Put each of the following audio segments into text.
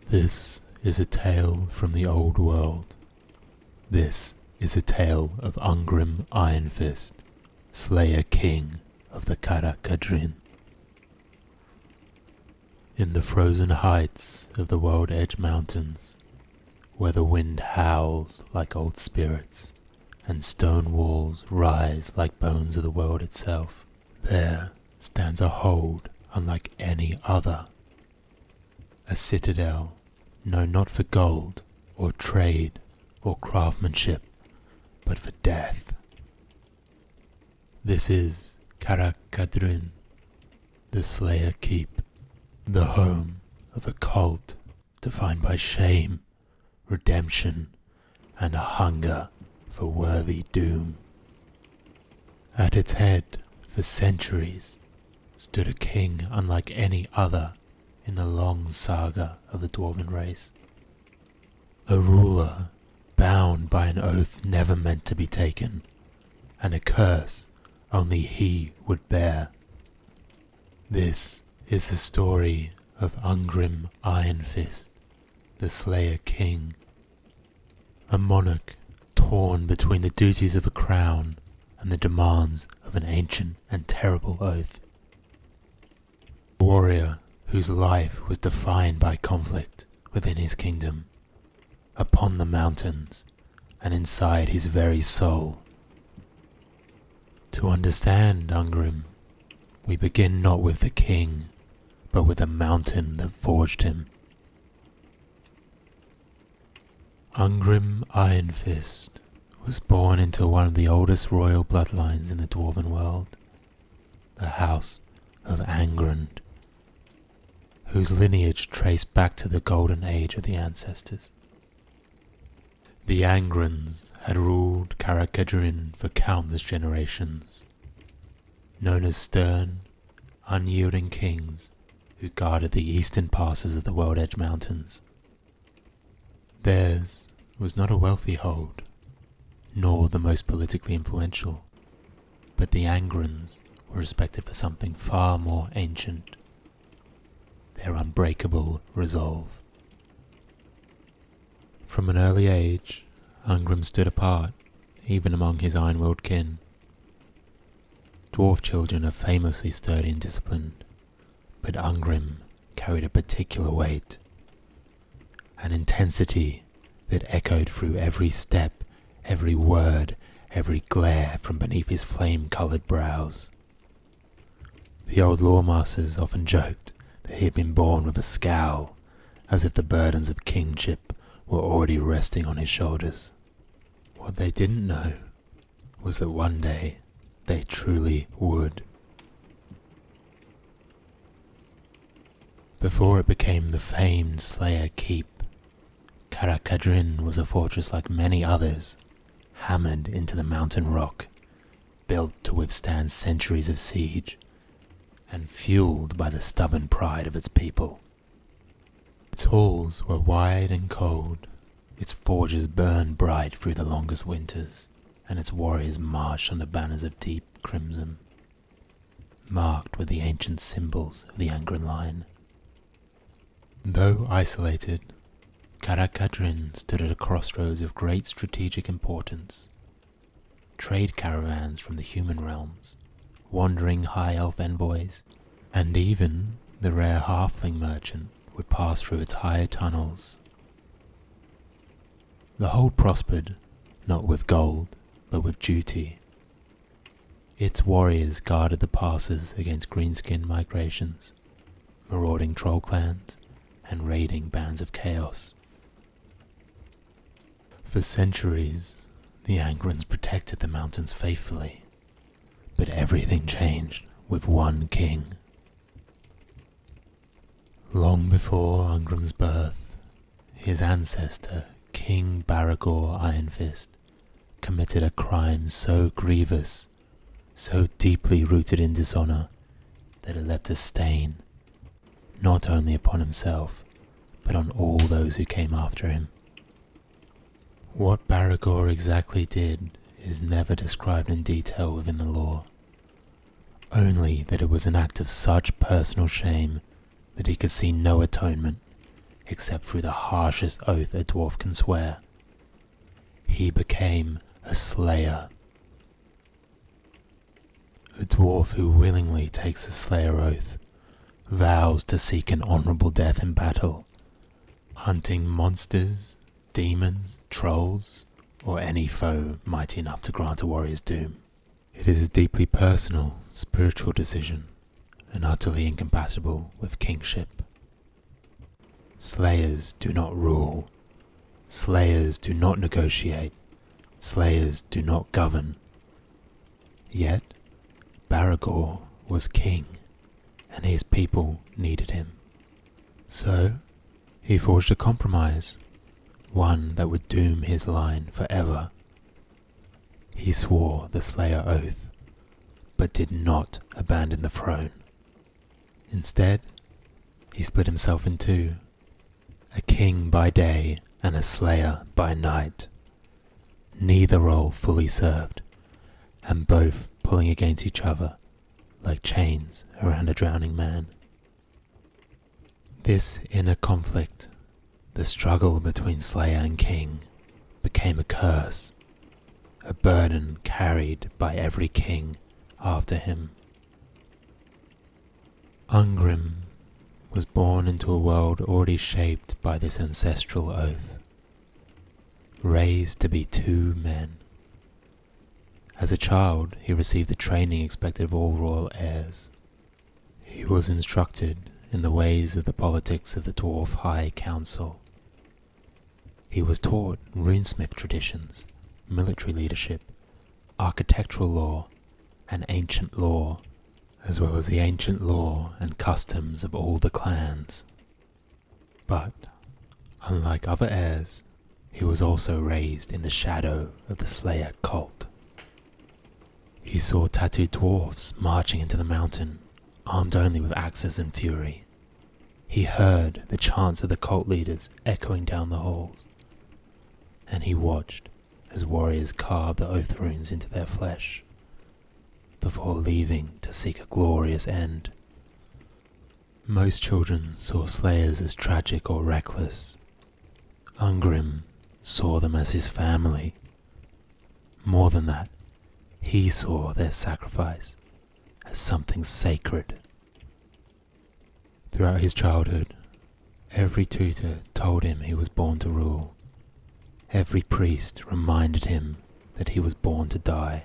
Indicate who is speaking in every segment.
Speaker 1: This is a tale from the old world. This is a tale of Ungrim Ironfist, Slayer King of the Karak Kadrin. In the frozen heights of the World Edge Mountains, where the wind howls like old spirits, and stone walls rise like bones of the world itself, there stands a hold unlike any other. A citadel known not for gold, or trade, or craftsmanship, but for death. This is Karak Kadrin, the Slayer Keep, the home of a cult defined by shame, redemption, and a hunger for worthy doom. At its head, for centuries, stood a king unlike any other in the long saga of the dwarven race. A ruler bound by an oath never meant to be taken, and a curse only he would bear. This is the story of Ungrim Ironfist, the Slayer King, a monarch torn between the duties of a crown and the demands of an ancient and terrible oath. A warrior whose life was defined by conflict within his kingdom, upon the mountains and inside his very soul. To understand Ungrim, we begin not with the king, but with the mountain that forged him. Ungrim Ironfist was born into one of the oldest royal bloodlines in the dwarven world, the House of Angrand, whose lineage traced back to the golden age of the ancestors. The Angrands had ruled Karak Kadrin for countless generations, known as stern, unyielding kings who guarded the eastern passes of the World Edge Mountains. Theirs was not a wealthy hold, nor the most politically influential, but the Angrands were respected for something far more ancient: their unbreakable resolve. From an early age, Ungrim stood apart, even among his iron-willed kin. Dwarf children are famously sturdy and disciplined, but Ungrim carried a particular weight, an intensity that echoed through every step, every word, every glare from beneath his flame-coloured brows. The old lawmasters often joked that he had been born with a scowl, as if the burdens of kingship were already resting on his shoulders. What they didn't know was that one day they truly would. Before it became the famed Slayer Keep, Karak Kadrin was a fortress like many others, hammered into the mountain rock, built to withstand centuries of siege, and fueled by the stubborn pride of its people. Its halls were wide and cold, its forges burned bright through the longest winters, and its warriors marched under banners of deep crimson, marked with the ancient symbols of the Angran line. Though isolated, Karak Kadrin stood at a crossroads of great strategic importance. Trade caravans from the human realms, wandering high elf envoys, and even the rare halfling merchant would pass through its high tunnels. The hold prospered, not with gold, but with duty. Its warriors guarded the passes against greenskin migrations, marauding troll clans, and raiding bands of chaos. For centuries, the Angrans protected the mountains faithfully, but everything changed with one king. Long before Ungrim's birth, his ancestor, King Baragor Ironfist, committed a crime so grievous, so deeply rooted in dishonor, that it left a stain, not only upon himself, but on all those who came after him. What Baragor exactly did is never described in detail within the lore, only that it was an act of such personal shame that he could see no atonement, except through the harshest oath a dwarf can swear. He became a slayer. A dwarf who willingly takes a slayer oath vows to seek an honourable death in battle, hunting monsters, demons, trolls, or any foe mighty enough to grant a warrior's doom. It is a deeply personal, spiritual decision, and utterly incompatible with kingship. Slayers do not rule. Slayers do not negotiate. Slayers do not govern. Yet, Baragor was king, and his people needed him. So, he forged a compromise, one that would doom his line forever. He swore the Slayer oath, but did not abandon the throne. Instead, he split himself in two, a king by day and a slayer by night. Neither role fully served, and both pulling against each other like chains around a drowning man. This inner conflict, the struggle between slayer and king, became a curse, a burden carried by every king after him. Ungrim was born into a world already shaped by this ancestral oath, raised to be two men. As a child, he received the training expected of all royal heirs. He was instructed in the ways of the politics of the Dwarf High Council. He was taught runesmith traditions, military leadership, architectural law, and ancient law, as well as the ancient law and customs of all the clans. But, unlike other heirs, he was also raised in the shadow of the Slayer cult. He saw tattooed dwarfs marching into the mountain, armed only with axes and fury. He heard the chants of the cult leaders echoing down the halls, and he watched as warriors carved the oath runes into their flesh, before leaving to seek a glorious end. Most children saw slayers as tragic or reckless. Ungrim saw them as his family. More than that, he saw their sacrifice as something sacred. Throughout his childhood, every tutor told him he was born to rule. Every priest reminded him that he was born to die.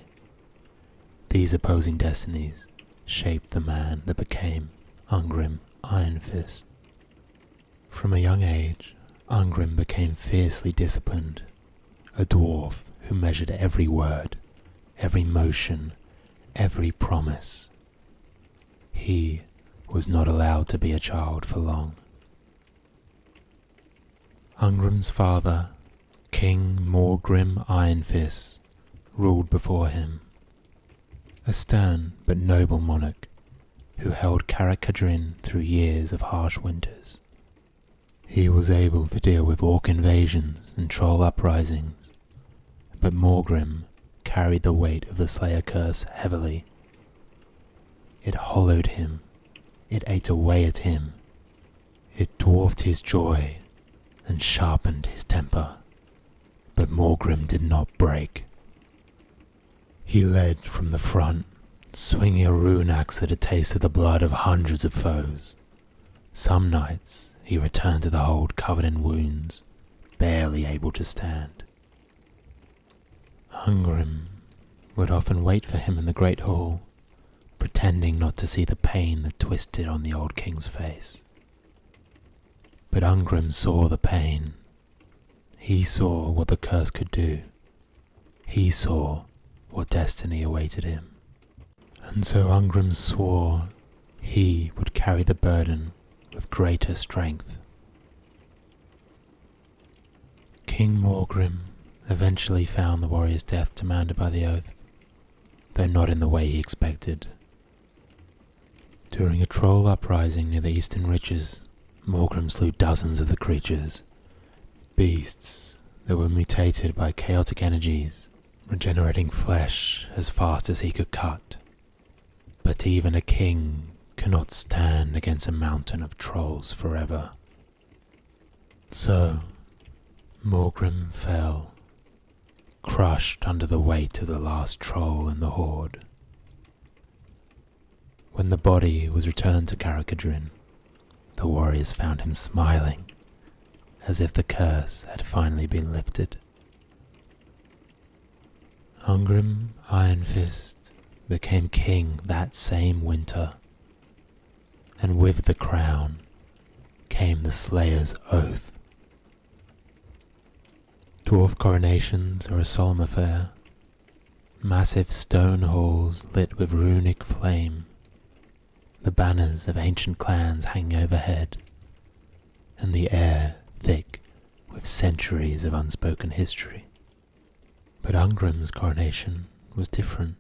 Speaker 1: These opposing destinies shaped the man that became Ungrim Ironfist. From a young age, Ungrim became fiercely disciplined, a dwarf who measured every word, every motion, every promise. He was not allowed to be a child for long. Ungrim's father, King Ungrim Ironfist, ruled before him, a stern but noble monarch who held Karak Kadrin through years of harsh winters. He was able to deal with orc invasions and troll uprisings, but Morgrim carried the weight of the Slayer curse heavily. It hollowed him, it ate away at him, it dwarfed his joy and sharpened his temper, but Morgrim did not break. He led from the front, swinging a rune axe that had tasted the blood of hundreds of foes. Some nights he returned to the hold covered in wounds, barely able to stand. Ungrim would often wait for him in the great hall, pretending not to see the pain that twisted on the old king's face. But Ungrim saw the pain. He saw what the curse could do. He saw what destiny awaited him. And so Ungrim swore he would carry the burden with greater strength. King Morgrim eventually found the warrior's death demanded by the oath, though not in the way he expected. During a troll uprising near the eastern ridges, Morgrim slew dozens of the creatures, beasts that were mutated by chaotic energies, regenerating flesh as fast as he could cut. But even a king cannot stand against a mountain of trolls forever. So, Morgrim fell, crushed under the weight of the last troll in the horde. When the body was returned to Karak Kadrin, the warriors found him smiling, as if the curse had finally been lifted. Ungrim Ironfist became king that same winter, and with the crown came the Slayer's oath. Dwarf coronations are a solemn affair, massive stone halls lit with runic flame, the banners of ancient clans hanging overhead, and the air thick with centuries of unspoken history. But Ungrim's coronation was different.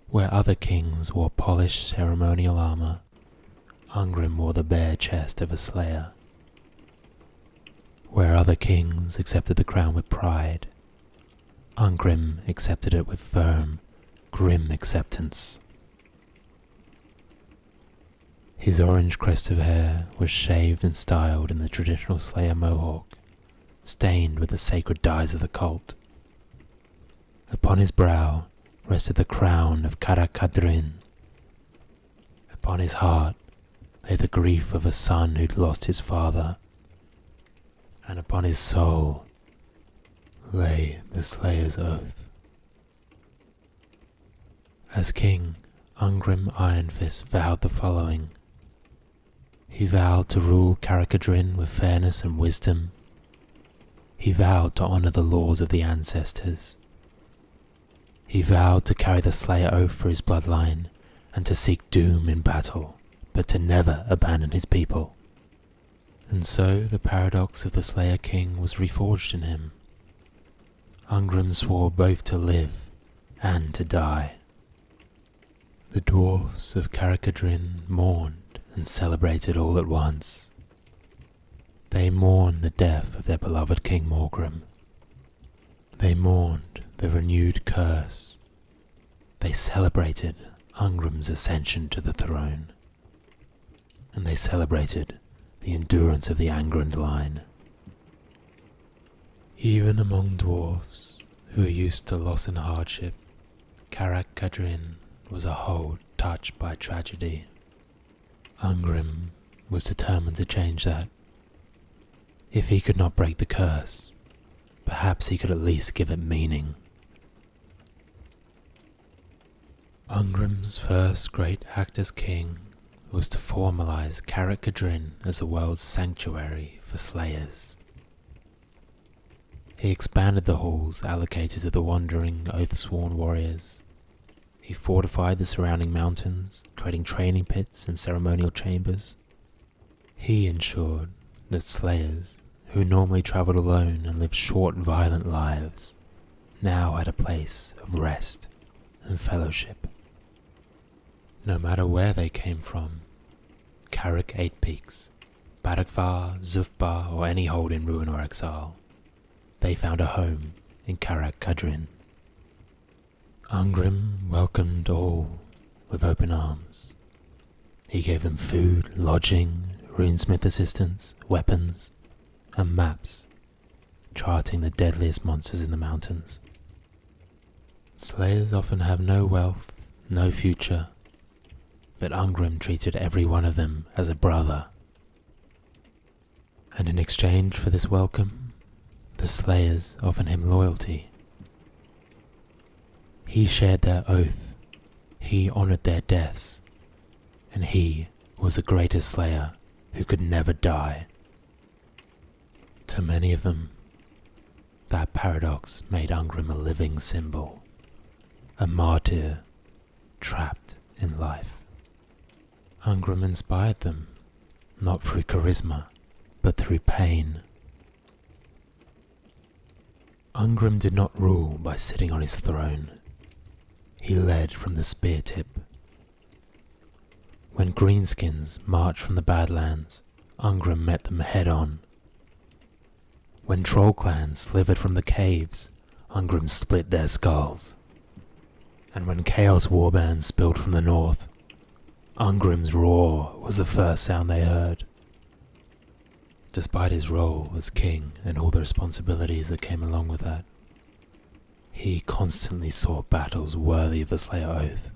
Speaker 1: Where other kings wore polished ceremonial armor, Ungrim wore the bare chest of a slayer. Where other kings accepted the crown with pride, Ungrim accepted it with firm, grim acceptance. His orange crest of hair was shaved and styled in the traditional slayer mohawk, stained with the sacred dyes of the cult. Upon his brow rested the crown of Karak Kadrin. Upon his heart lay the grief of a son who'd lost his father, and upon his soul lay the Slayer's oath. As king, Ungrim Ironfist vowed the following. He vowed to rule Karak Kadrin with fairness and wisdom. He vowed to honor the laws of the ancestors. He vowed to carry the Slayer oath for his bloodline and to seek doom in battle, but to never abandon his people. And so the paradox of the Slayer King was reforged in him. Ungrim swore both to live and to die. The dwarfs of Karak Kadrin mourned and celebrated all at once. They mourned the death of their beloved King Morgrim. They mourned the renewed curse. They celebrated Ungrim's ascension to the throne. And they celebrated the endurance of the Angrand line. Even among dwarfs who are used to loss and hardship, Karak Kadrin was a whole touched by tragedy. Ungrim was determined to change that. If he could not break the curse, perhaps he could at least give it meaning. Ungrim's first great act as king was to formalize Karak Kadrin as the world's sanctuary for slayers. He expanded the halls allocated to the wandering, oath-sworn warriors. He fortified the surrounding mountains, creating training pits and ceremonial chambers. He ensured that slayers, who normally traveled alone and lived short, violent lives, now had a place of rest and fellowship. No matter where they came from, Karak Eight Peaks, Badakvar, Zufbar, or any hold in ruin or exile, they found a home in Karak Kadrin. Ungrim welcomed all with open arms. He gave them food, lodging, runesmith assistance, weapons, and maps, charting the deadliest monsters in the mountains. Slayers often have no wealth, no future, but Ungrim treated every one of them as a brother. And in exchange for this welcome, the Slayers offered him loyalty. He shared their oath, he honored their deaths, and he was the greatest Slayer who could never die. To many of them, that paradox made Ungrim a living symbol, a martyr trapped in life. Ungrim inspired them, not through charisma, but through pain. Ungrim did not rule by sitting on his throne. He led from the spear tip. When greenskins marched from the Badlands, Ungrim met them head on. When troll clans slithered from the caves, Ungrim split their skulls. And when chaos warbands spilled from the north, Ungrim's roar was the first sound they heard. Despite his role as king and all the responsibilities that came along with that, he constantly sought battles worthy of the Slayer Oath,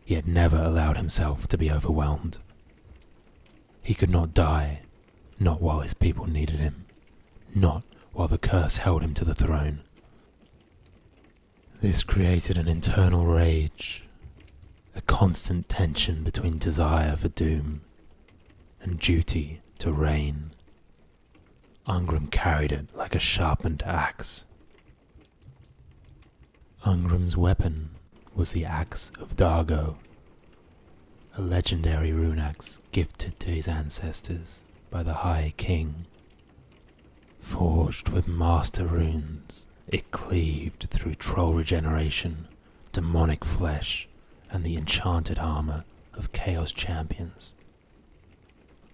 Speaker 1: yet never allowed himself to be overwhelmed. He could not die, not while his people needed him, not while the curse held him to the throne. This created an internal rage, a constant tension between desire for doom and duty to reign. Ungrim carried it like a sharpened axe. Ungrim's weapon was the Axe of Dargo, a legendary rune axe gifted to his ancestors by the High King. Forged with master runes, it cleaved through troll regeneration, demonic flesh, and the enchanted armor of Chaos champions.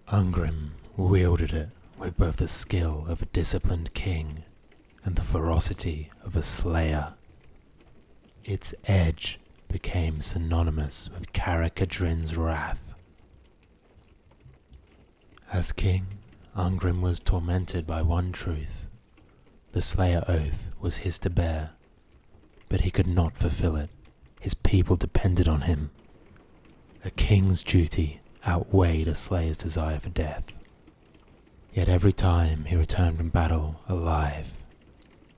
Speaker 1: Ungrim wielded it with both the skill of a disciplined king and the ferocity of a slayer. Its edge became synonymous with Karak Kadrin's wrath. As king, Ungrim was tormented by one truth. The Slayer Oath was his to bear, but he could not fulfill it. His people depended on him. A king's duty outweighed a slayer's desire for death. Yet every time he returned from battle alive,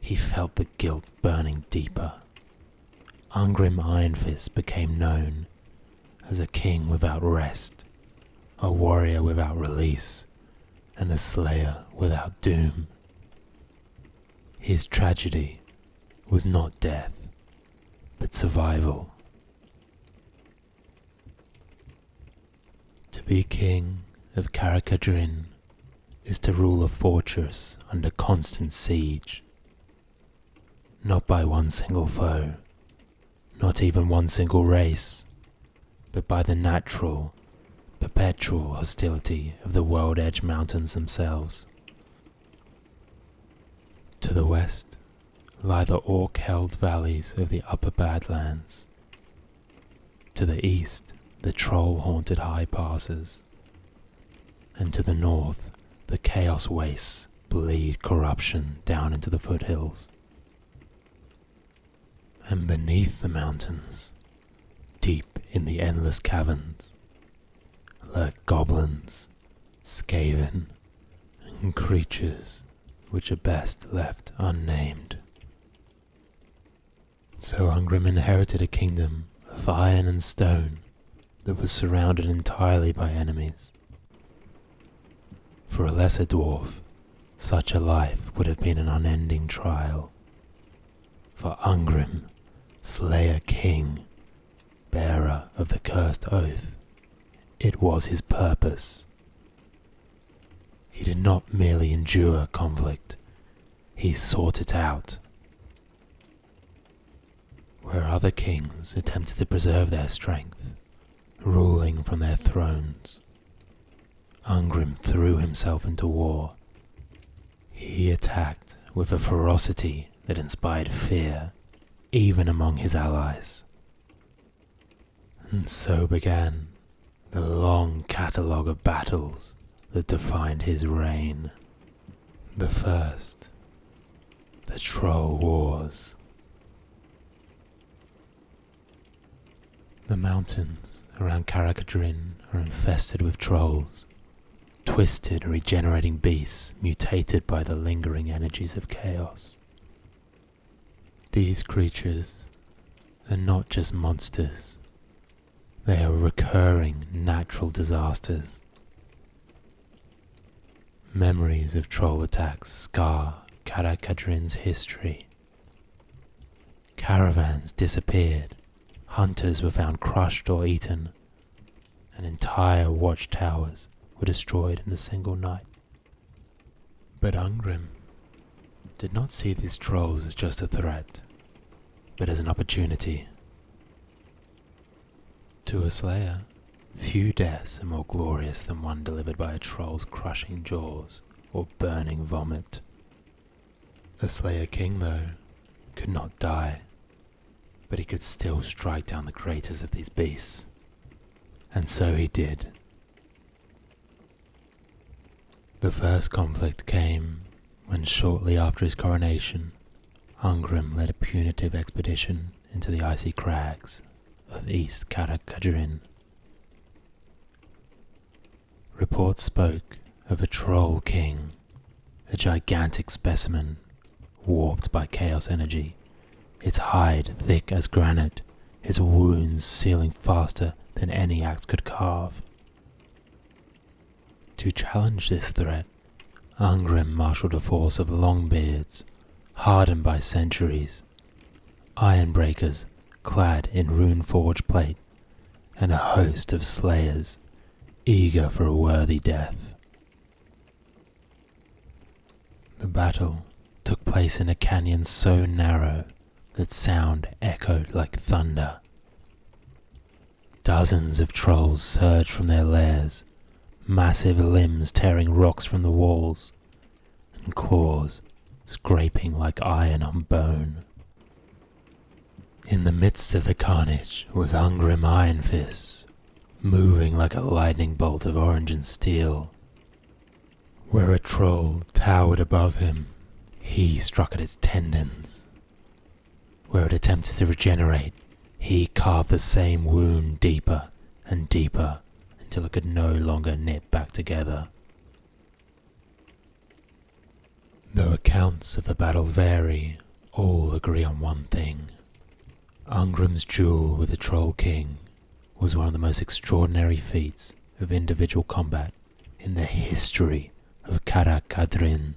Speaker 1: he felt the guilt burning deeper. Ungrim Ironfist became known as a king without rest, a warrior without release, and a slayer without doom. His tragedy was not death, but survival. To be king of Karak Kadrin is to rule a fortress under constant siege, not by one single foe, not even one single race, but by the natural, perpetual hostility of the World Edge Mountains themselves. To the west lie the orc-held valleys of the Upper Badlands. To the east, the troll-haunted high passes. And to the north, the chaos wastes bleed corruption down into the foothills. And beneath the mountains, deep in the endless caverns, lurk goblins, skaven, and creatures which are best left unnamed. So Ungrim inherited a kingdom of iron and stone that was surrounded entirely by enemies. For a lesser dwarf, such a life would have been an unending trial. For Ungrim, Slayer King, bearer of the cursed oath, it was his purpose. He did not merely endure conflict, he sought it out. Where other kings attempted to preserve their strength, ruling from their thrones, Ungrim threw himself into war. He attacked with a ferocity that inspired fear even among his allies. And so began the long catalogue of battles that defined his reign. The first, the Troll Wars. The mountains around Karak Kadrin are infested with trolls, twisted, regenerating beasts mutated by the lingering energies of chaos. These creatures are not just monsters, they are recurring natural disasters. Memories of troll attacks scar Karak Kadrin's history. Caravans disappeared, hunters were found crushed or eaten, and entire watchtowers were destroyed in a single night. But Ungrim did not see these trolls as just a threat, but as an opportunity. To a slayer, few deaths are more glorious than one delivered by a troll's crushing jaws or burning vomit. A Slayer King, though, could not die, but he could still strike down the creators of these beasts. And so he did. The first conflict came when, shortly after his coronation, Ungrim led a punitive expedition into the icy crags of East Karak Kadrin. Reports spoke of a troll king, a gigantic specimen warped by chaos energy, its hide thick as granite, its wounds sealing faster than any axe could carve. To challenge this threat, Ungrim marshaled a force of longbeards, hardened by centuries, ironbreakers clad in rune-forged plate, and a host of slayers eager for a worthy death. The battle took place in a canyon so narrow that sound echoed like thunder. Dozens of trolls surged from their lairs, massive limbs tearing rocks from the walls, and claws scraping like iron on bone. In the midst of the carnage was Ungrim Ironfist, moving like a lightning bolt of orange and steel. Where a troll towered above him, he struck at its tendons. Where it attempted to regenerate, he carved the same wound deeper and deeper until it could no longer knit back together. Though accounts of the battle vary, all agree on one thing. Ungrim's duel with the Troll King was one of the most extraordinary feats of individual combat in the history of Karak Kadrin.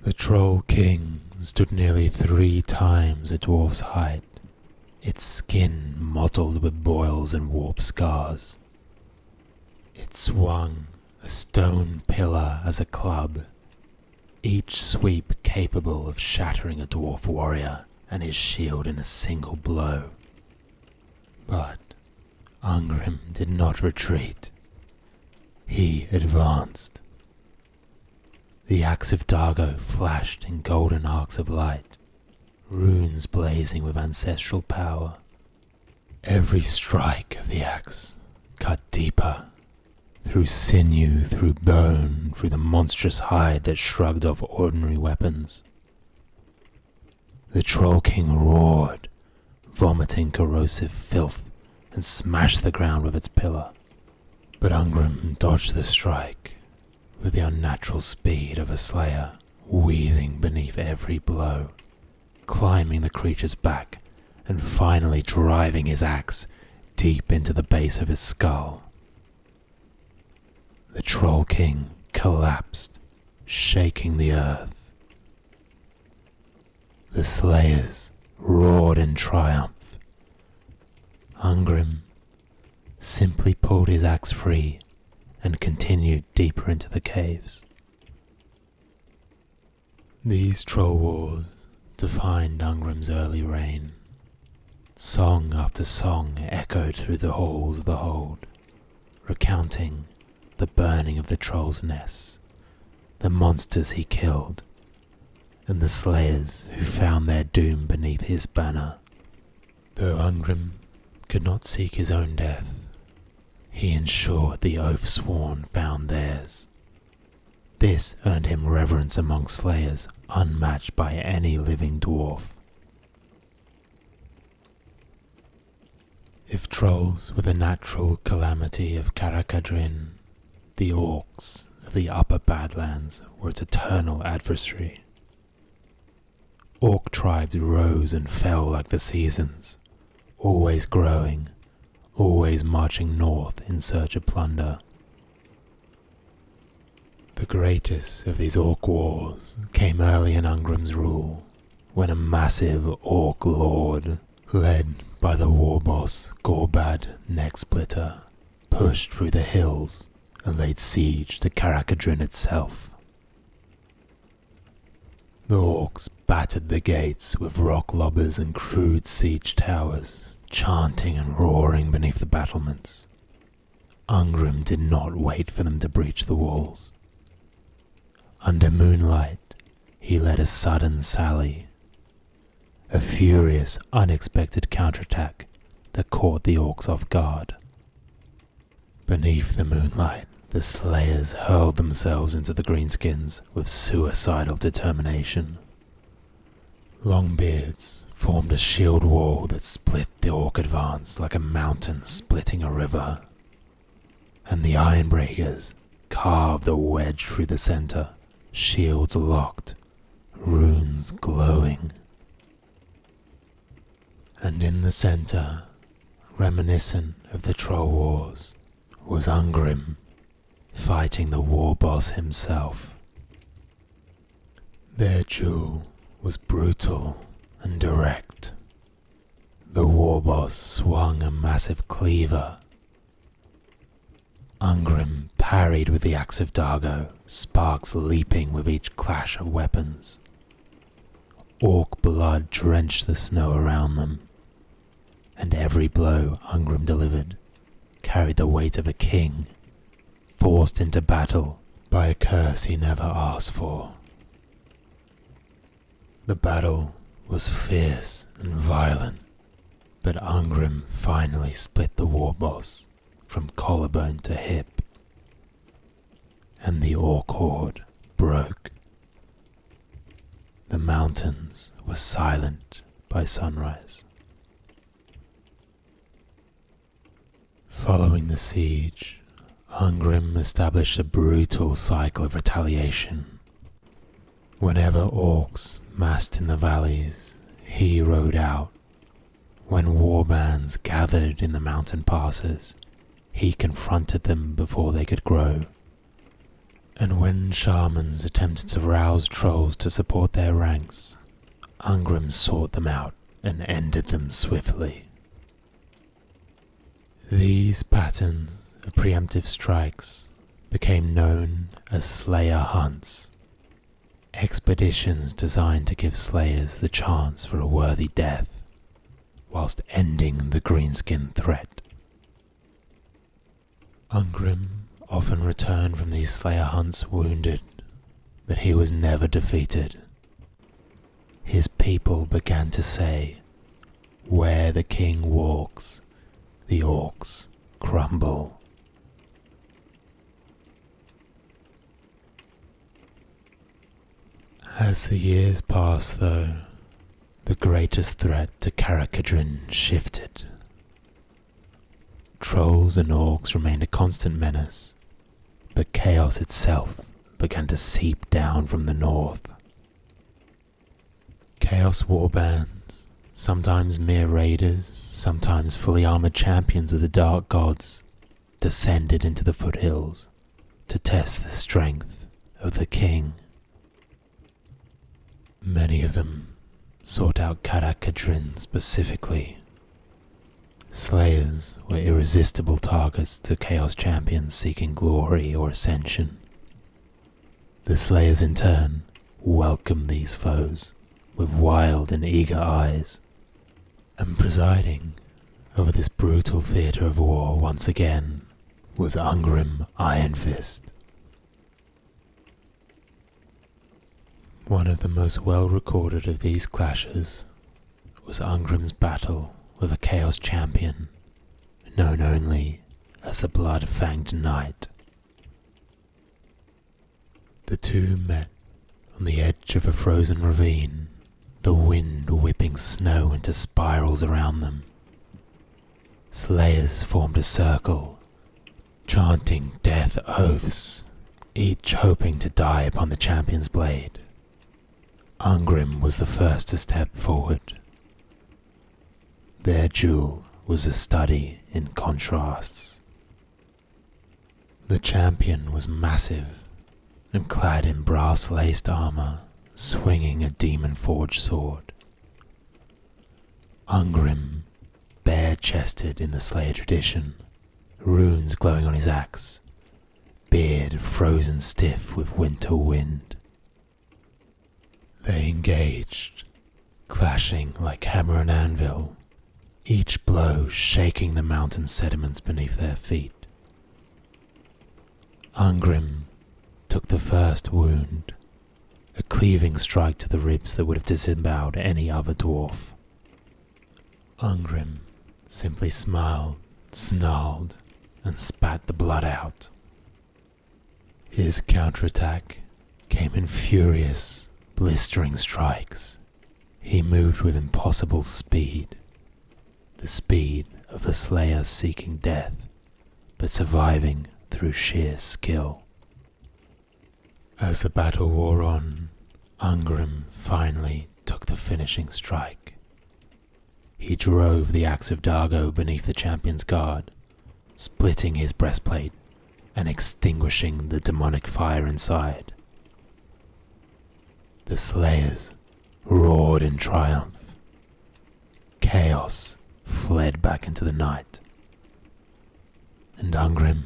Speaker 1: The Troll King stood nearly 3 times a dwarf's height, its skin mottled with boils and warp scars. It swung a stone pillar as a club, each sweep capable of shattering a dwarf warrior and his shield in a single blow. But Ungrim did not retreat. He advanced. The axe of Dargo flashed in golden arcs of light, runes blazing with ancestral power. Every strike of the axe cut deeper, through sinew, through bone, through the monstrous hide that shrugged off ordinary weapons. The Troll King roared, vomiting corrosive filth, and smashed the ground with its pillar. But Ungrim dodged the strike, with the unnatural speed of a slayer, weaving beneath every blow, climbing the creature's back, and finally driving his axe deep into the base of his skull. The Troll King collapsed, shaking the earth. The slayers roared in triumph. Ungrim simply pulled his axe free and continued deeper into the caves. These troll wars defined Ungrim's early reign. Song after song echoed through the halls of the hold, recounting the burning of the trolls' nests, the monsters he killed, and the slayers who found their doom beneath his banner. Though Ungrim could not seek his own death, he ensured the oath sworn found theirs. This earned him reverence among slayers unmatched by any living dwarf. If trolls were the natural calamity of Karak Kadrin, the orcs of the upper Badlands were its eternal adversary. Orc tribes rose and fell like the seasons, always growing, always marching north in search of plunder. The greatest of these orc wars came early in Ungrim's rule, when a massive orc lord, led by the war boss Gorbad Necksplitter, pushed through the hills and laid siege to Karak Kadrin itself. The orcs battered the gates with rock lobbers and crude siege towers, chanting and roaring beneath the battlements. Ungrim did not wait for them to breach the walls. Under moonlight, he led a sudden sally, a furious, unexpected counterattack that caught the orcs off guard. Beneath the moonlight the slayers hurled themselves into the greenskins with suicidal determination. Longbeards formed a shield wall that split the orc advance like a mountain splitting a river, and the Ironbreakers carved a wedge through the center, shields locked, runes glowing. And in the center, reminiscent of the Troll Wars, was Ungrim, fighting the war boss himself. Their duel was brutal and direct. The war boss swung a massive cleaver. Ungrim parried with the axe of Dargo, sparks leaping with each clash of weapons. Orc blood drenched the snow around them, and every blow Ungrim delivered carried the weight of a king, forced into battle by a curse he never asked for. The battle was fierce and violent, but Ungrim finally split the war boss from collarbone to hip, and the orc horde broke. The mountains were silent by sunrise. Following the siege, Ungrim established a brutal cycle of retaliation. Whenever orcs massed in the valleys, he rode out. When warbands gathered in the mountain passes, he confronted them before they could grow. And when shamans attempted to rouse trolls to support their ranks, Ungrim sought them out and ended them swiftly. These patterns of preemptive strikes became known as Slayer Hunts, expeditions designed to give slayers the chance for a worthy death, whilst ending the greenskin threat. Ungrim often returned from these Slayer Hunts wounded, but he was never defeated. His people began to say, "Where the king walks, the orcs crumble." As the years passed, though, the greatest threat to Karak Kadrin shifted. Trolls and orcs remained a constant menace, but chaos itself began to seep down from the north. Chaos warbands, sometimes mere raiders, sometimes fully armored champions of the dark gods, descended into the foothills to test the strength of the king. Many of them sought out Karak Kadrin specifically. Slayers were irresistible targets to Chaos champions seeking glory or ascension. The Slayers in turn welcomed these foes with wild and eager eyes, and presiding over this brutal theatre of war once again was Ungrim Ironfist. One of the most well-recorded of these clashes was Ungrim's battle with a Chaos champion, known only as the Blood-Fanged Knight. The two met on the edge of a frozen ravine, the wind whipping snow into spirals around them. Slayers formed a circle, chanting death oaths, each hoping to die upon the champion's blade. Ungrim was the first to step forward. Their duel was a study in contrasts. The champion was massive and clad in brass-laced armor, swinging a demon-forged sword. Ungrim, bare-chested in the Slayer tradition, runes glowing on his axe, beard frozen stiff with winter wind. They engaged, clashing like hammer and anvil, each blow shaking the mountain sediments beneath their feet. Ungrim took the first wound, a cleaving strike to the ribs that would have disemboweled any other dwarf. Ungrim simply smiled, snarled, and spat the blood out. His counterattack came in furious, blistering strikes. He moved with impossible speed, the speed of a slayer seeking death, but surviving through sheer skill. As the battle wore on, Ungrim finally took the finishing strike. He drove the axe of Dargo beneath the champion's guard, splitting his breastplate and extinguishing the demonic fire inside. The slayers roared in triumph. Chaos fled back into the night. And Ungrim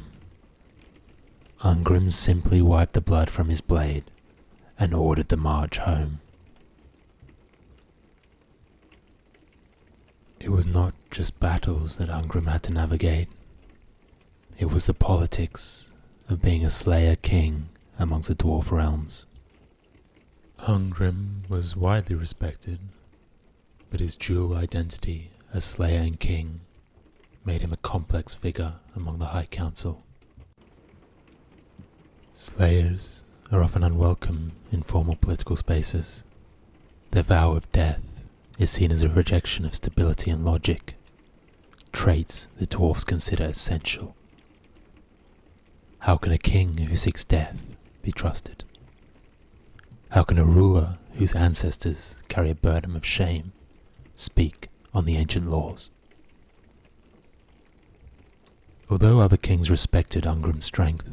Speaker 1: simply wiped the blood from his blade and ordered the march home. It was not just battles that Ungrim had to navigate. It was the politics of being a slayer king amongst the dwarf realms. Ungrim was widely respected, but his dual identity as slayer and king made him a complex figure among the High Council. Slayers are often unwelcome in formal political spaces. Their vow of death is seen as a rejection of stability and logic, traits the dwarfs consider essential. How can a king who seeks death be trusted? How can a ruler whose ancestors carry a burden of shame speak on the ancient laws? Although other kings respected Ungrim's strength,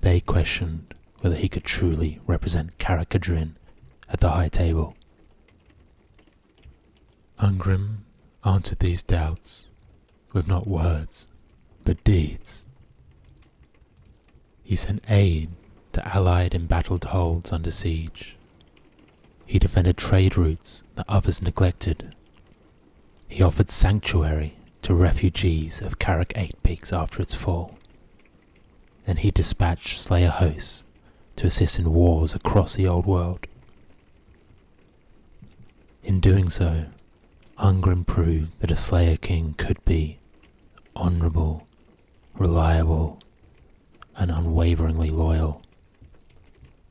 Speaker 1: they questioned whether he could truly represent Karak Kadrin at the High Table. Ungrim answered these doubts with not words, but deeds. He sent aid to allied embattled holds under siege. He defended trade routes that others neglected. He offered sanctuary to refugees of Karak 8 Peaks after its fall. And he dispatched slayer hosts to assist in wars across the old world. In doing so, Ungrim proved that a slayer king could be honorable, reliable, and unwaveringly loyal.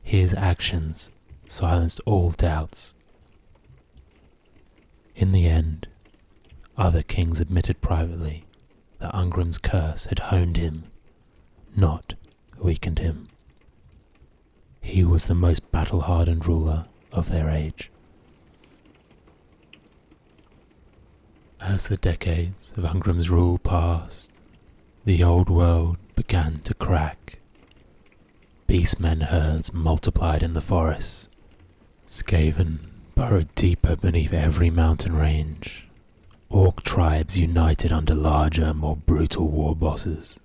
Speaker 1: His actions silenced all doubts. In the end, other kings admitted privately that Ungrim's curse had honed him, not weakened him. He was the most battle-hardened ruler of their age. As the decades of Ungrim's rule passed, the old world began to crack. Beastmen herds multiplied in the forests. Skaven burrowed deeper beneath every mountain range. Orc tribes united under larger, more brutal war bosses.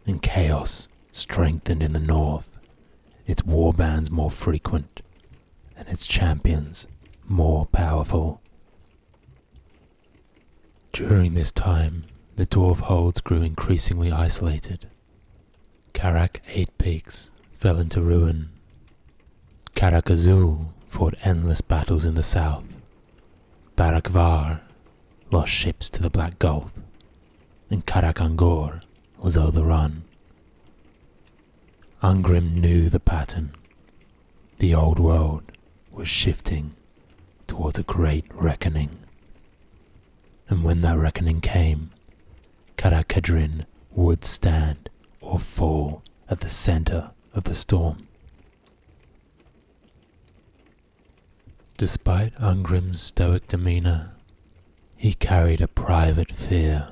Speaker 1: And chaos strengthened in the north, its warbands more frequent, and its champions more powerful. During this time, the dwarf holds grew increasingly isolated. Karak 8 Peaks fell into ruin. Karak Azul fought endless battles in the south. Barak Var lost ships to the Black Gulf, and Karak Angor was overrun. Ungrim knew the pattern. The old world was shifting towards a great reckoning. And when that reckoning came, Karak Kadrin would stand or fall at the center of the storm. Despite Ungrim's stoic demeanor, he carried a private fear.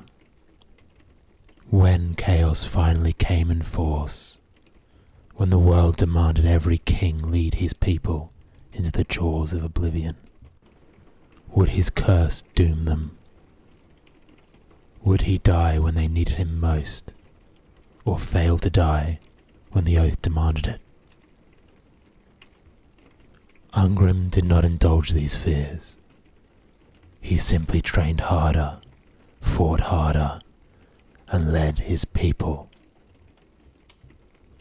Speaker 1: When chaos finally came in force, when the world demanded every king lead his people into the jaws of oblivion, would his curse doom them? Would he die when they needed him most, or fail to die when the oath demanded it? Ungrim did not indulge these fears. He simply trained harder, fought harder, and led his people.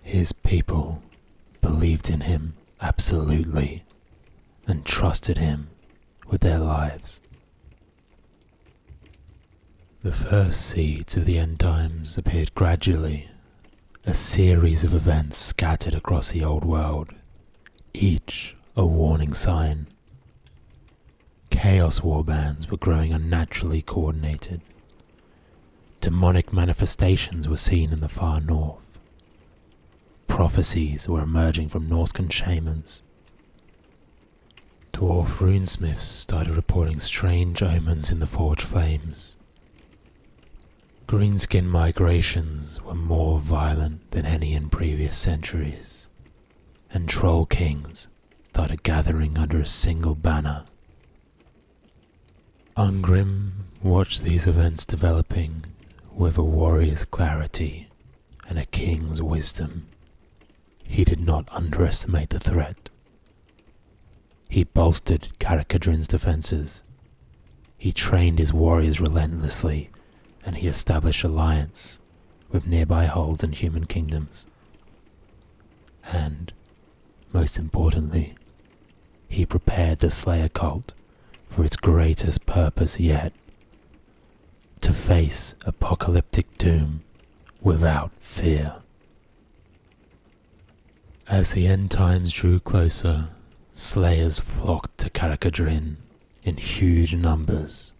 Speaker 1: His people believed in him absolutely and trusted him with their lives. The first seeds of the end times appeared gradually a series of events scattered across the old world, each a warning sign. Chaos warbands were growing unnaturally coordinated. Demonic manifestations were seen in the far north. Prophecies were emerging from Norscan shamans. Dwarf runesmiths started reporting strange omens in the forge flames. Greenskin migrations were more violent than any in previous centuries, and troll kings started gathering under a single banner. Ungrim watched these events developing with a warrior's clarity and a king's wisdom. He did not underestimate the threat. He bolstered Karak Kadrin's defenses. He trained his warriors relentlessly, and he established alliance with nearby holds and human kingdoms. And, most importantly, he prepared the Slayer cult for its greatest purpose yet, to face apocalyptic doom without fear. As the end times drew closer, Slayers flocked to Karak Kadrin in huge numbers.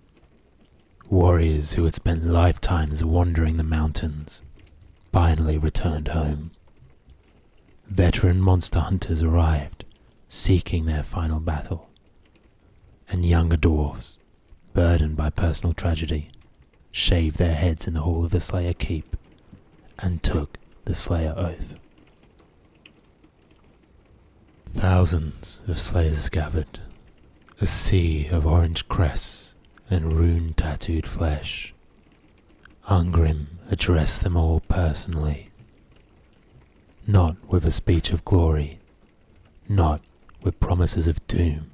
Speaker 1: Warriors who had spent lifetimes wandering the mountains finally returned home. Veteran monster hunters arrived, seeking their final battle, and younger dwarfs, burdened by personal tragedy, shaved their heads in the hall of the Slayer Keep and took the Slayer Oath. Thousands of Slayers gathered, a sea of orange crests and rune-tattooed flesh. Ungrim addressed them all personally, not with a speech of glory, not with promises of doom,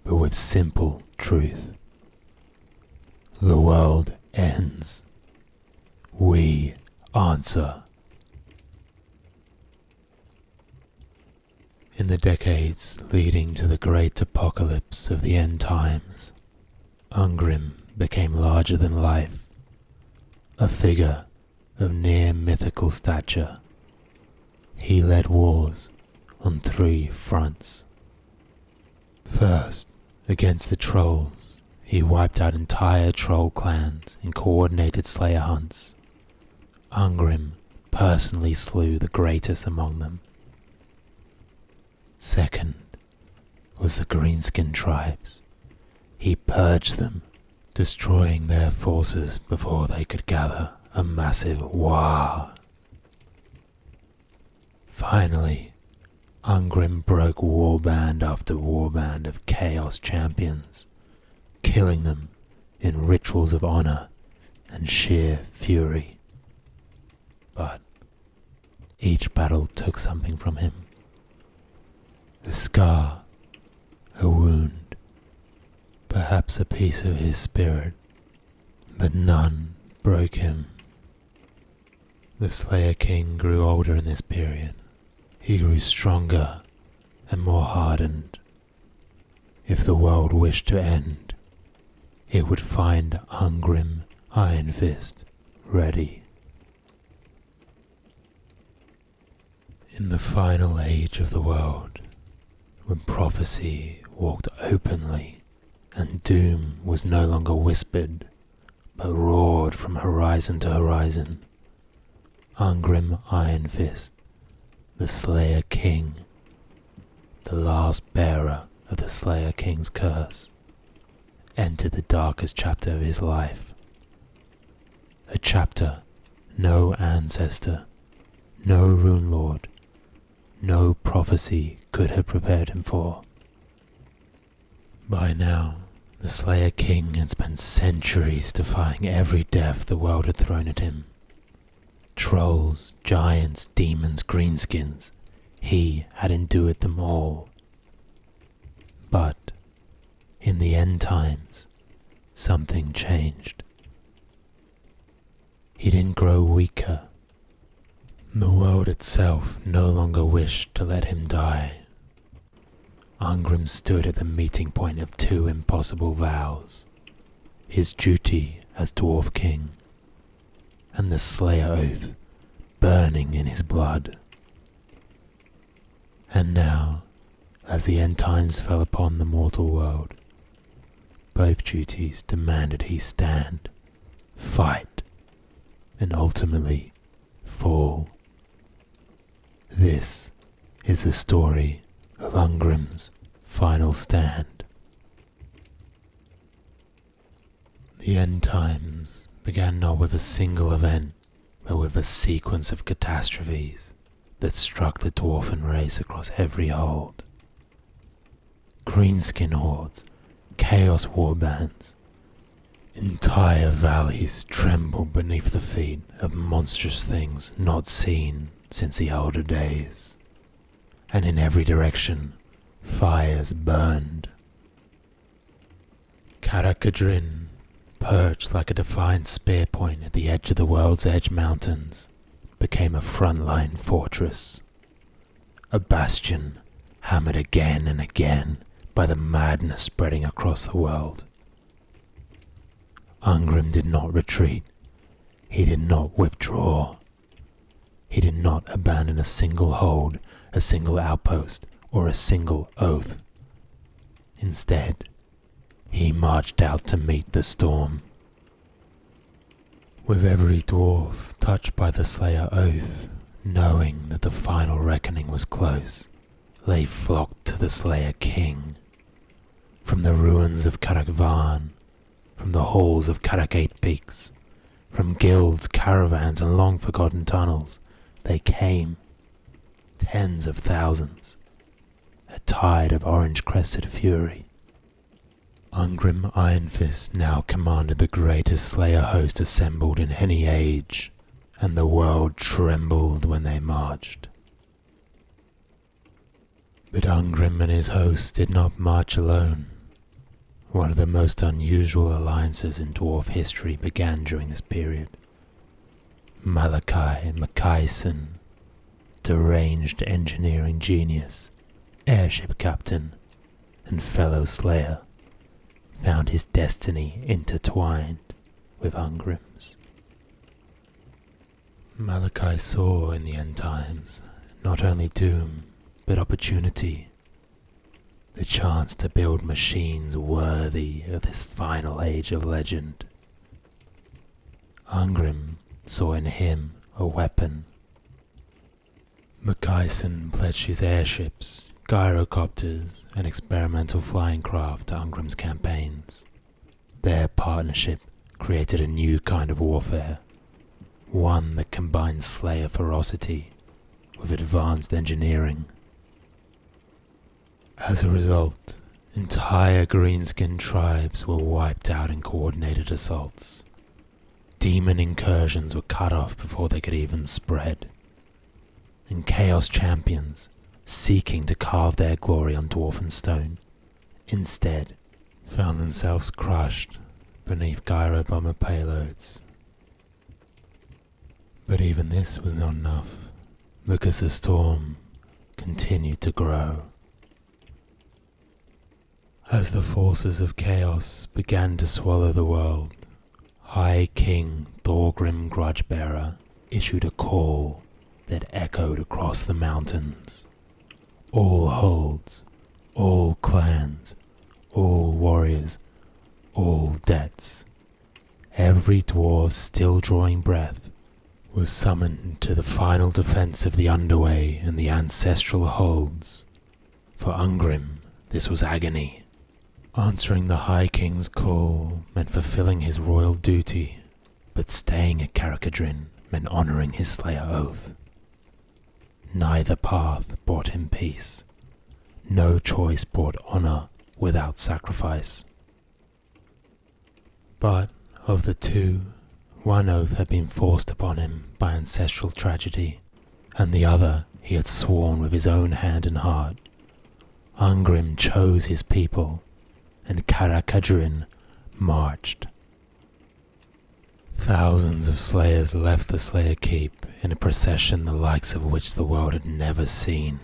Speaker 1: but with simple truth. The world ends. We answer. In the decades leading to the great apocalypse of the end times, Ungrim became larger than life, a figure of near mythical stature. He led wars on 3 fronts. First, against the trolls, he wiped out entire troll clans in coordinated slayer hunts. Ungrim personally slew the greatest among them. Second was the greenskin tribes. He purged them, destroying their forces before they could gather a massive war. Finally, Ungrim broke warband after warband of chaos champions, killing them in rituals of honor and sheer fury. But each battle took something from him. A scar, a wound, perhaps a piece of his spirit, but none broke him. The Slayer King grew older in this period. He grew stronger and more hardened. If the world wished to end, it would find Ungrim Ironfist ready. In the final age of the world, when prophecy walked openly and doom was no longer whispered but roared from horizon to horizon, Ungrim Ironfist, the Slayer King, the last bearer of the Slayer King's curse, entered the darkest chapter of his life. A chapter no ancestor, no rune lord, no prophecy could have prepared him for. By now, the Slayer King had spent centuries defying every death the world had thrown at him. Trolls, giants, demons, greenskins, he had endured them all. But, in the end times, something changed. He didn't grow weaker. The world itself no longer wished to let him die. Ungrim stood at the meeting point of 2 impossible vows: his duty as Dwarf King, and the Slayer Oath burning in his blood. And now, as the end times fell upon the mortal world, both duties demanded he stand, fight, and ultimately fall. This is the story of Ungrim's final stand. The end times began not with a single event, but with a sequence of catastrophes that struck the dwarfen race across every hold. Greenskin hordes, chaos warbands, entire valleys trembled beneath the feet of monstrous things not seen since the elder days, and in every direction fires burned. Karak Kadrin, perched like a defiant spear point at the edge of the World's Edge Mountains, became a frontline fortress, a bastion hammered again and again by the madness spreading across the world. Ungrim did not retreat. He did not withdraw. He did not abandon a single hold, a single outpost, or a single oath. Instead, he marched out to meet the storm. With every dwarf touched by the Slayer oath, knowing that the final reckoning was close, they flocked to the Slayer King. From the ruins of Karak from the halls of Karak Eight Peaks, from guilds, caravans, and long-forgotten tunnels, they came, tens of thousands, a tide of orange-crested fury. Ungrim Ironfist now commanded the greatest Slayer host assembled in any age, and the world trembled when they marched. But Ungrim and his host did not march alone. One of the most unusual alliances in dwarf history began during this period. Malachi Mackayson, deranged engineering genius, airship captain, and fellow Slayer, found his destiny intertwined with Ungrim's. Malachi saw in the end times not only doom, but opportunity, the chance to build machines worthy of this final age of legend. Ungrim saw in him a weapon. Mackayson pledged his airships, gyrocopters, and experimental flying craft to Ungrim's campaigns. Their partnership created a new kind of warfare, one that combined Slayer ferocity with advanced engineering. As a result, entire greenskin tribes were wiped out in coordinated assaults. Demon incursions were cut off before they could even spread. And chaos champions, seeking to carve their glory on dwarfen stone, instead found themselves crushed beneath gyro bomber payloads. But even this was not enough, because the storm continued to grow. As the forces of chaos began to swallow the world, High King Thorgrim Grudgebearer issued a call that echoed across the mountains. All holds, all clans, all warriors, all debts, every dwarf still drawing breath, was summoned to the final defense of the underway and the ancestral holds. For Ungrim, this was agony. Answering the High King's call meant fulfilling his royal duty, but staying at Karak Kadrin meant honoring his Slayer oath. Neither path brought him peace. No choice brought honor without sacrifice. But of the two, one oath had been forced upon him by ancestral tragedy, and the other he had sworn with his own hand and heart. Ungrim chose his people, and Karak Kadrin marched. Thousands of Slayers left the Slayer Keep in a procession the likes of which the world had never seen.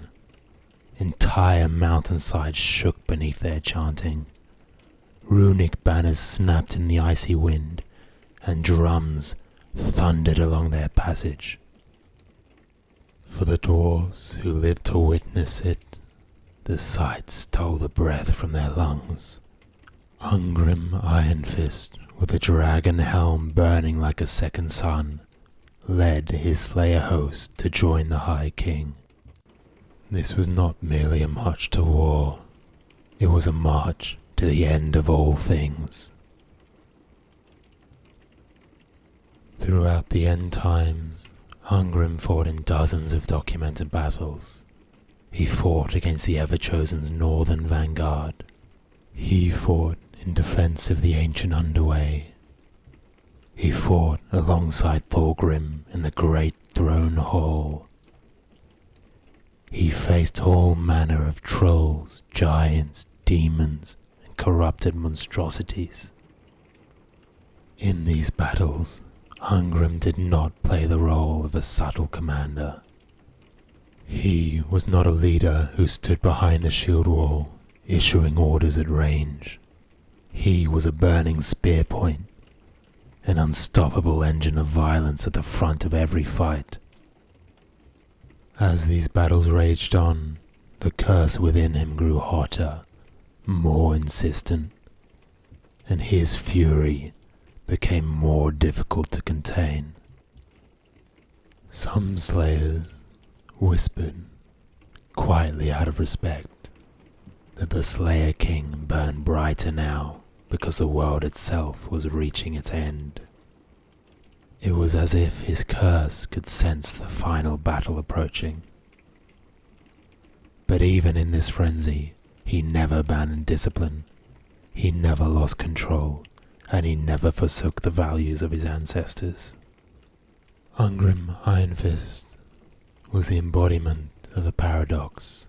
Speaker 1: Entire mountainsides shook beneath their chanting. Runic banners snapped in the icy wind, and drums thundered along their passage. For the dwarves who lived to witness it, the sight stole the breath from their lungs. Ungrim Ironfist, with a dragon helm burning like a second sun, led his slayer host to join the High King. This was not merely a march to war, it was a march to the end of all things. Throughout the end times, Ungrim fought in dozens of documented battles. He fought against the Ever-Chosen's northern vanguard. He fought in defense of the ancient Underway. He fought alongside Thorgrim in the Great Throne Hall. He faced all manner of trolls, giants, demons, and corrupted monstrosities. In these battles, Ungrim did not play the role of a subtle commander. He was not a leader who stood behind the shield wall, issuing orders at range. He was a burning spear point, an unstoppable engine of violence at the front of every fight. As these battles raged on, the curse within him grew hotter, more insistent, and his fury became more difficult to contain. Some slayers whispered, quietly out of respect, that the Slayer King burned brighter now because the world itself was reaching its end. It was as if his curse could sense the final battle approaching. But even in this frenzy, he never abandoned discipline, he never lost control, and he never forsook the values of his ancestors. Ungrim Ironfist was the embodiment of a paradox,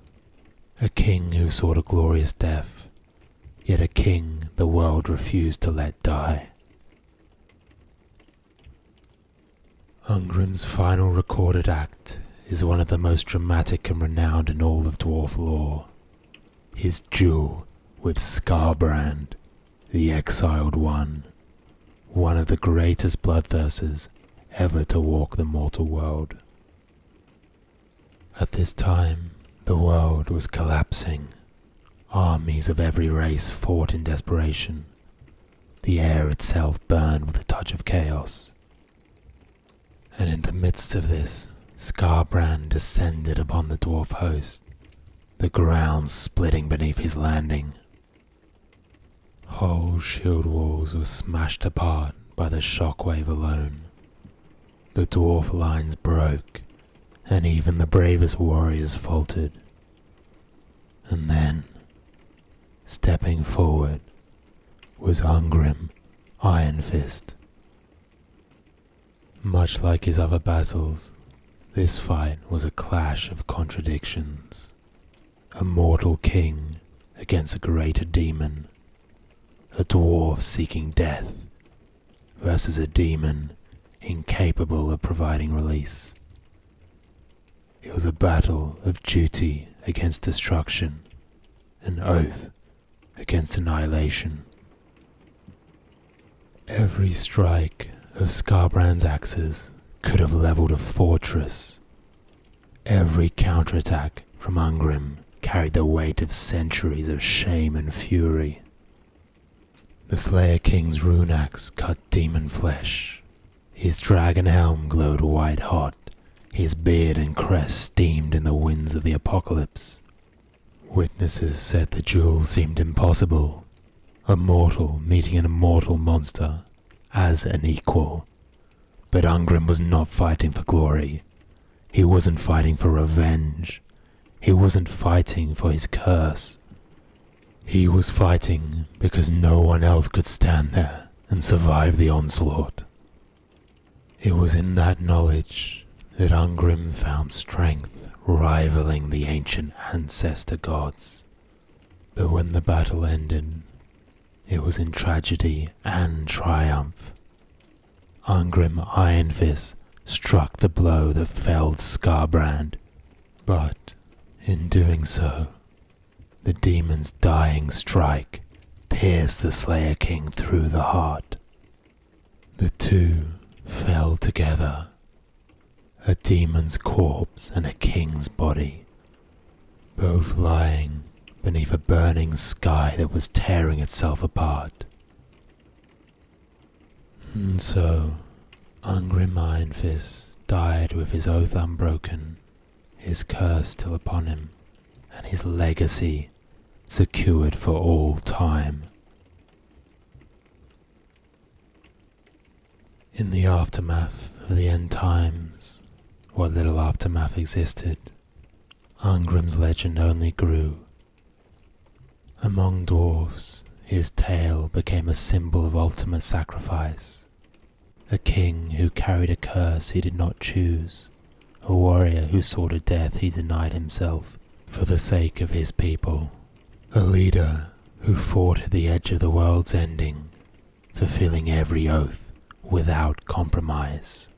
Speaker 1: a king who sought a glorious death, yet a king the world refused to let die. Ungrim's final recorded act is one of the most dramatic and renowned in all of dwarf lore. His duel with Skarbrand, the Exiled One of the greatest bloodthirsters ever to walk the mortal world. At this time, the world was collapsing. Armies of every race fought in desperation. The air itself burned with a touch of chaos. And in the midst of this, Skarbrand descended upon the dwarf host, the ground splitting beneath his landing. Whole shield walls were smashed apart by the shockwave alone. The dwarf lines broke, and even the bravest warriors faltered. And then, stepping forward, was Ungrim Ironfist. Much like his other battles, this fight was a clash of contradictions. A mortal king against a greater demon. A dwarf seeking death versus a demon incapable of providing release. It was a battle of duty against destruction, an oath against annihilation. Every strike of Skarbrand's axes could have leveled a fortress. Every counterattack from Ungrim carried the weight of centuries of shame and fury. The Slayer King's rune axe cut demon flesh. His dragon helm glowed white hot. His beard and crest steamed in the winds of the apocalypse. Witnesses said the duel seemed impossible. A mortal meeting an immortal monster as an equal. But Ungrim was not fighting for glory. He wasn't fighting for revenge. He wasn't fighting for his curse. He was fighting because no one else could stand there and survive the onslaught. It was in that knowledge that Ungrim found strength rivaling the ancient ancestor gods. But when the battle ended, it was in tragedy and triumph. Ungrim Ironfist struck the blow that felled Skarbrand, but in doing so, the demon's dying strike pierced the Slayer King through the heart. The two fell together, a demon's corpse and a king's body, both lying beneath a burning sky that was tearing itself apart. And so, Ungrim Ironfist died with his oath unbroken, his curse still upon him, and his legacy secured for all time. In the aftermath of the end times, what little aftermath existed, Ungrim's legend only grew. Among dwarfs, his tale became a symbol of ultimate sacrifice. A king who carried a curse he did not choose, a warrior who sought a death he denied himself for the sake of his people, a leader who fought at the edge of the world's ending, fulfilling every oath without compromise.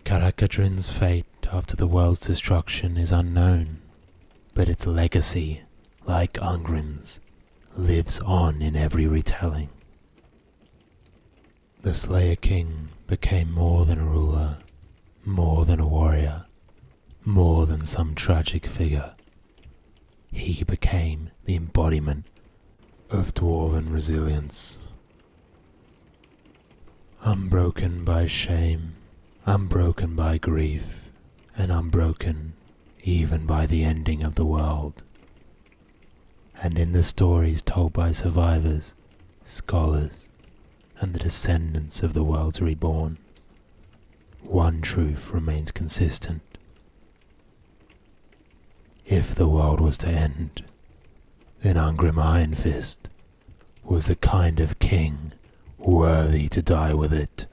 Speaker 1: Karak Kadrin's fate after the world's destruction is unknown, but its legacy, like Ungrim's, lives on in every retelling. The Slayer King became more than a ruler, more than a warrior, more than some tragic figure. He became the embodiment of dwarven resilience. Unbroken by shame, unbroken by grief, and unbroken even by the ending of the world. And in the stories told by survivors, scholars, and the descendants of the world's reborn, one truth remains consistent. If the world was to end, then Ungrim Ironfist was the kind of king worthy to die with it.